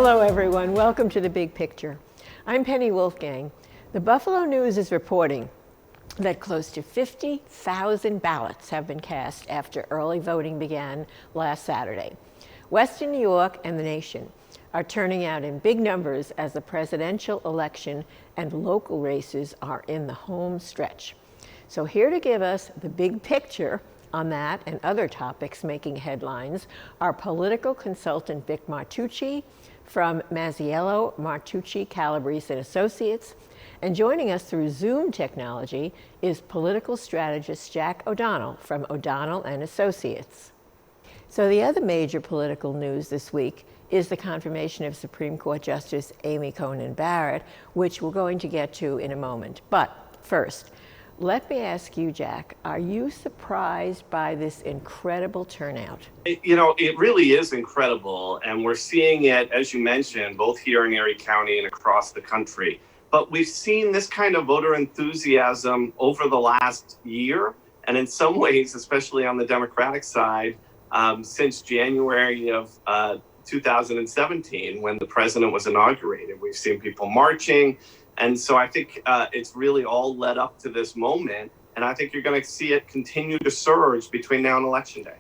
Hello, everyone. Welcome to The Big Picture. I'm Penny Wolfgang. The Buffalo News is reporting that close to 50,000 ballots have been cast after early voting began last Saturday. Western New York and the nation are turning out in big numbers as the presidential election and local races are in the home stretch. So here to give us the big picture on that and other topics making headlines are political consultant Vic Martucci from Mazziello, Martucci, Calabrese and Associates. And joining us through Zoom technology is political strategist Jack O'Donnell from O'Donnell and Associates. So the other major political news this week is the confirmation of Supreme Court Justice Amy Coney Barrett, which we're going to get to in a moment. But first, let me ask you, Jack, are you surprised by this incredible turnout? It really is incredible, and we're seeing it, as you mentioned, both here in Erie County and across the country. But we've seen this kind of voter enthusiasm over the last year, and in some ways, especially on the Democratic side, since January of 2017, when the president was inaugurated. We've seen people marching. And so I think it's really all led up to this moment. And I think you're going to see it continue to surge between now and Election Day.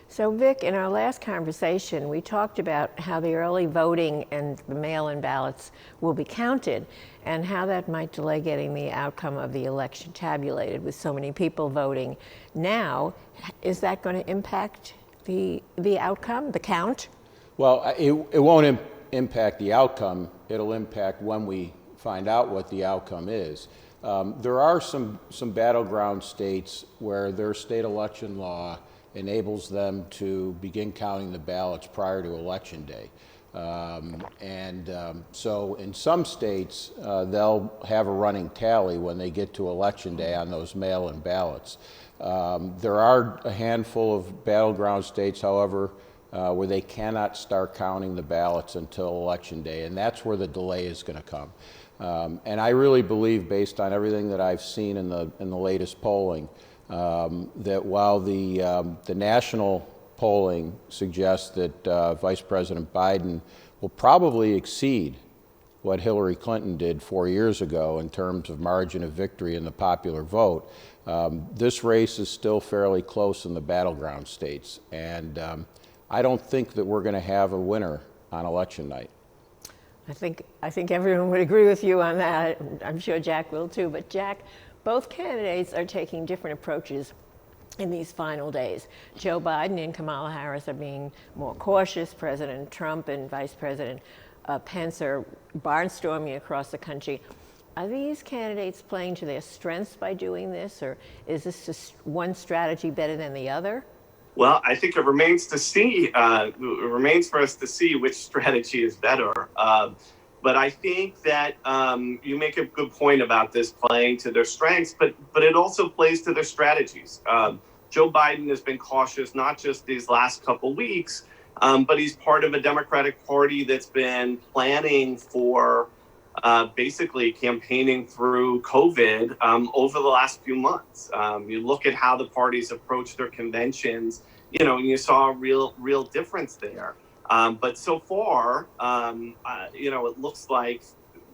So, Vic, in our last conversation, we talked about how the early voting and the mail-in ballots will be counted and how that might delay getting the outcome of the election tabulated with so many people voting. Now, is that going to impact the outcome, the count? Well, it won't impact the outcome. It'll impact when we find out what the outcome is. There are some battleground states where their state election law enables them to begin counting the ballots prior to Election Day. So in some states, they'll have a running tally when they get to Election Day on those mail-in ballots. There are a handful of battleground states, however, where they cannot start counting the ballots until Election Day, and that's where the delay is going to come. And I really believe, based on everything that I've seen in the latest polling, that while the national polling suggests that Vice President Biden will probably exceed what Hillary Clinton did 4 years ago in terms of margin of victory in the popular vote, this race is still fairly close in the battleground states. And I don't think that we're going to have a winner on election night. I think everyone would agree with you on that. I'm sure Jack will too. But Jack, both candidates are taking different approaches in these final days. Joe Biden and Kamala Harris are being more cautious. President Trump and Vice President Pence are barnstorming across the country. Are these candidates playing to their strengths by doing this, or is this just one strategy better than the other? Well, I think it remains to see. It remains for us to see which strategy is better. But I think that you make a good point about this playing to their strengths, but it also plays to their strategies. Joe Biden has been cautious, not just these last couple weeks, but he's part of a Democratic Party that's been planning for basically campaigning through COVID over the last few months. You look at how the parties approach their conventions, and you saw a real difference there. But so far, it looks like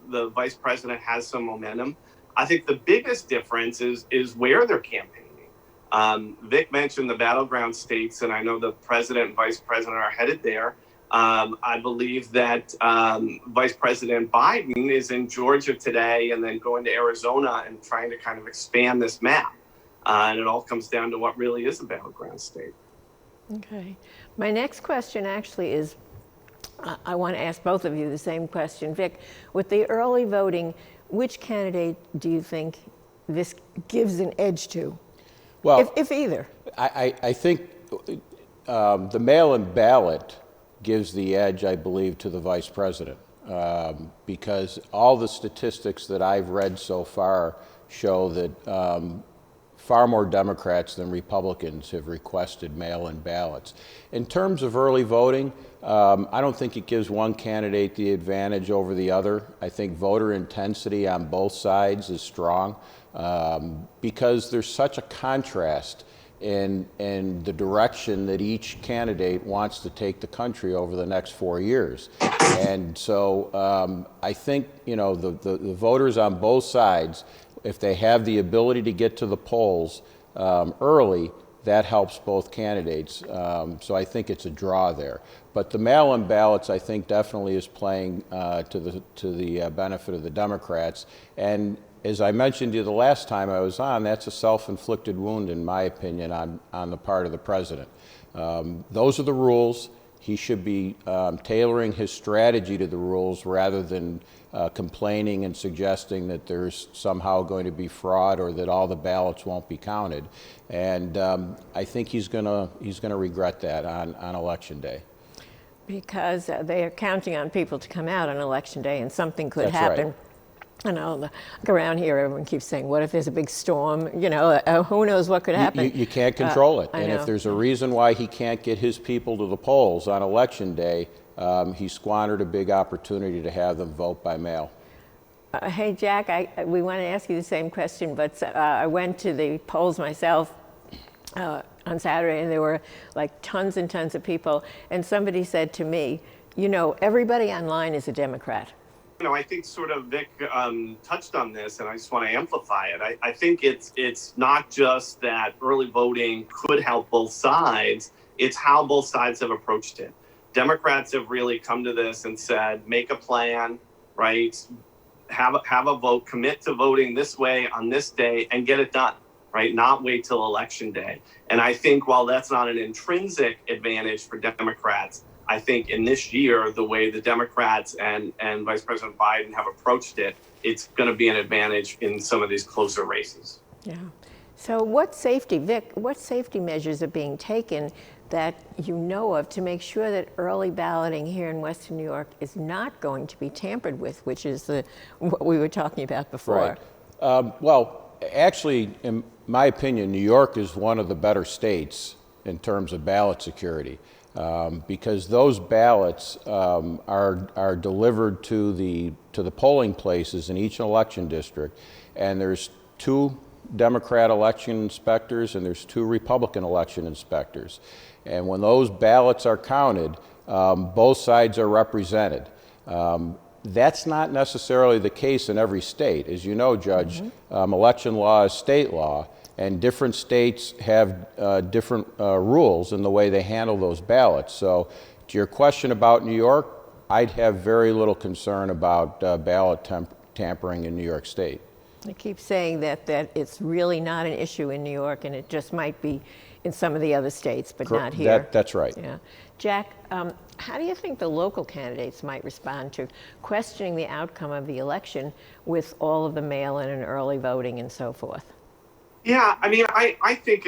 the vice president has some momentum. I think the biggest difference is where they're campaigning. Vic mentioned the battleground states, and I know the president and vice president are headed there. I believe that Vice President Biden is in Georgia today and then going to Arizona and trying to kind of expand this map. And it all comes down to what really is a battleground state. Okay. My next question actually is, I want to ask both of you the same question. Vic, with the early voting, which candidate do you think this gives an edge to? Well, if either. I think the mail-in ballot gives the edge, I believe, to the vice president, because all the statistics that I've read so far show that far more Democrats than Republicans have requested mail-in ballots. In terms of early voting, I don't think it gives one candidate the advantage over the other. I think voter intensity on both sides is strong because there's such a contrast in the direction that each candidate wants to take the country over the next 4 years. And so I think, you know, the voters on both sides, if they have the ability to get to the polls early, that helps both candidates. So I think it's a draw there. But the mail-in ballots, I think, definitely is playing to the benefit of the Democrats. And as I mentioned to you the last time I was on, that's a self-inflicted wound, in my opinion, on the part of the president. Those are the rules. He should be tailoring his strategy to the rules rather than complaining and suggesting that there's somehow going to be fraud or that all the ballots won't be counted. And I think he's gonna regret that on Election Day. Because they are counting on people to come out on Election Day, and something could That's happen. right. You know, look around here, everyone keeps saying, what if there's a big storm? You know, who knows what could happen? You can't control it. I And know. if there's a reason why he can't get his people to the polls on Election Day, he squandered a big opportunity to have them vote by mail. Hey, Jack, we want to ask you the same question, but I went to the polls myself on Saturday, and there were like tons and tons of people. And somebody said to me, you know, everybody online is a Democrat. You know, I think sort of Vic touched on this, and I just want to amplify it. I think it's not just that early voting could help both sides, it's how both sides have approached it. Democrats have really come to this and said, make a plan, right? Have a vote, commit to voting this way on this day and get it done, right? Not wait till Election Day. And I think while that's not an intrinsic advantage for Democrats, I think in this year, the way the Democrats and Vice President Biden have approached it, it's going to be an advantage in some of these closer races. Yeah. So what safety measures are being taken that you know of to make sure that early balloting here in Western New York is not going to be tampered with, which is what we were talking about before? Right. Well, actually, in my opinion, New York is one of the better states in terms of ballot security. Because those ballots are delivered to the polling places in each election district, and there's 2 Democrat election inspectors and there's 2 Republican election inspectors. And when those ballots are counted, both sides are represented. That's not necessarily the case in every state. As you know, Judge, election law is state law. And different states have different rules in the way they handle those ballots. So to your question about New York, I'd have very little concern about ballot tampering in New York State. I keep saying that it's really not an issue in New York, and it just might be in some of the other states, but not here. That's right. Yeah. Jack, how do you think the local candidates might respond to questioning the outcome of the election with all of the mail-in and early voting and so forth? Yeah, I mean, I think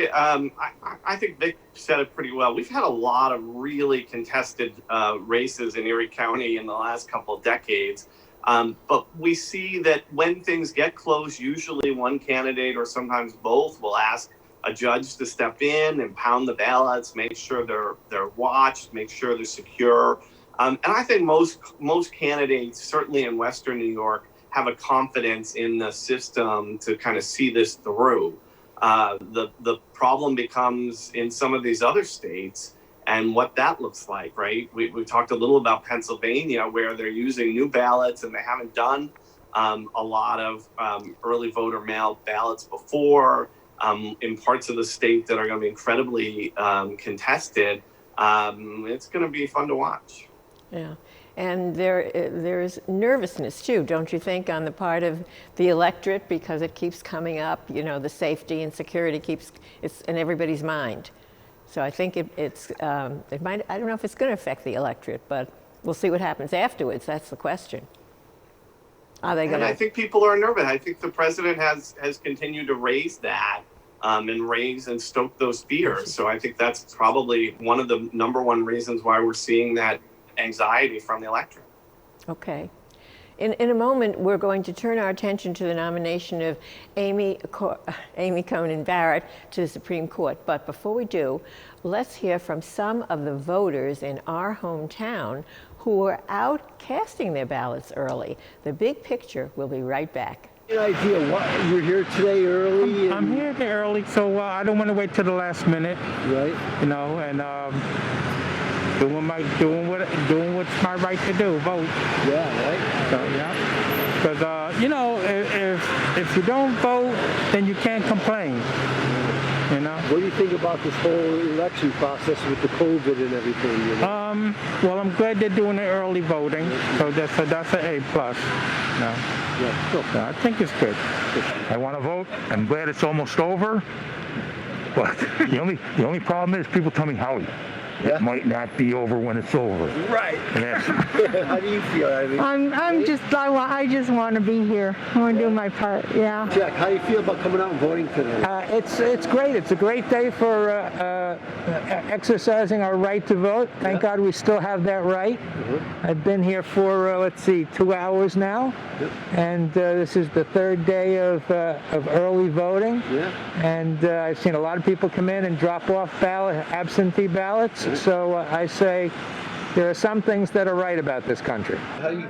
Vic said it pretty well. We've had a lot of really contested races in Erie County in the last couple of decades. But we see that when things get close, usually one candidate or sometimes both will ask a judge to step in and pound the ballots, make sure they're watched, make sure they're secure. And I think most candidates, certainly in Western New York, have a confidence in the system to kind of see this through. The problem becomes in some of these other states and what that looks like, right? We talked a little about Pennsylvania, where they're using new ballots and they haven't done a lot of early voter mail ballots before. In parts of the state that are going to be incredibly contested, it's going to be fun to watch. Yeah. And there's nervousness too, don't you think, on the part of the electorate, because it keeps coming up, you know, the safety and security it's in everybody's mind. So I think it might, I don't know if it's going to affect the electorate, but we'll see what happens afterwards. That's the question. Are they going to? And I think people are nervous. I think the president has continued to raise that and stoke those fears. So I think that's probably one of the #1 reasons why we're seeing that anxiety from the electorate. Okay. In a moment, we're going to turn our attention to the nomination of Amy Coney Barrett to the Supreme Court. But before we do, let's hear from some of the voters in our hometown who were out casting their ballots early. The Big Picture will be right back. An idea what you're here today early? I'm here early, so I don't want to wait till the last minute. Right. You know, and doing what's my right to do, vote. Yeah. Right. So yeah, because you know, if you don't vote, then you can't complain. You know. What do you think about this whole election process with the COVID and everything? You know? Well, I'm glad they're doing the early voting, so that's an A plus. No. Yeah. Cool. I think it's good. I want to vote. I'm glad it's almost over. But the only problem is people tell me, Howie, Yeah. it might not be over when it's over. Right. And that's, How do you feel, Ivy? I just want to be here. I want to do my part. Yeah. Jack, how do you feel about coming out and voting today? It's great. It's a great day for exercising our right to vote. Thank God we still have that right. I've been here for, 2 hours now. And this is the third day of early voting. Yeah. And I've seen a lot of people come in and drop off absentee ballots. So I say there are some things that are right about this country. How do you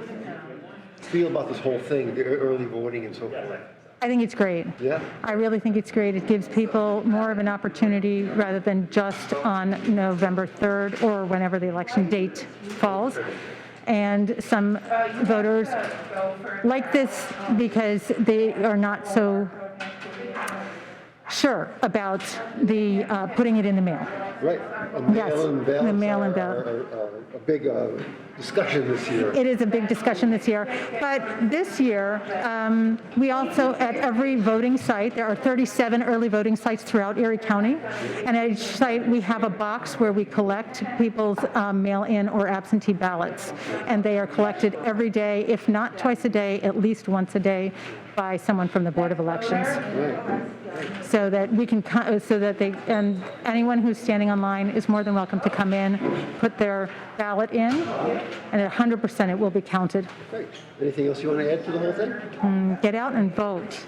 feel about this whole thing, the early voting and so forth? I think it's great. Yeah. I really think it's great. It gives people more of an opportunity rather than just on November 3rd or whenever the election date falls. And some voters like this because they are not so sure about the putting it in the mail. Right. Yes, the mail-in ballot. are a big discussion this year. It is a big discussion this year. But this year, we also, at every voting site, there are 37 early voting sites throughout Erie County. And at each site, we have a box where we collect people's mail-in or absentee ballots. And they are collected every day, if not twice a day, at least once a day, by someone from the Board of Elections. So that we can, and anyone who's standing online is more than welcome to come in, put their ballot in, and at 100% it will be counted. Great. Anything else you want to add to the whole thing? Get out and vote.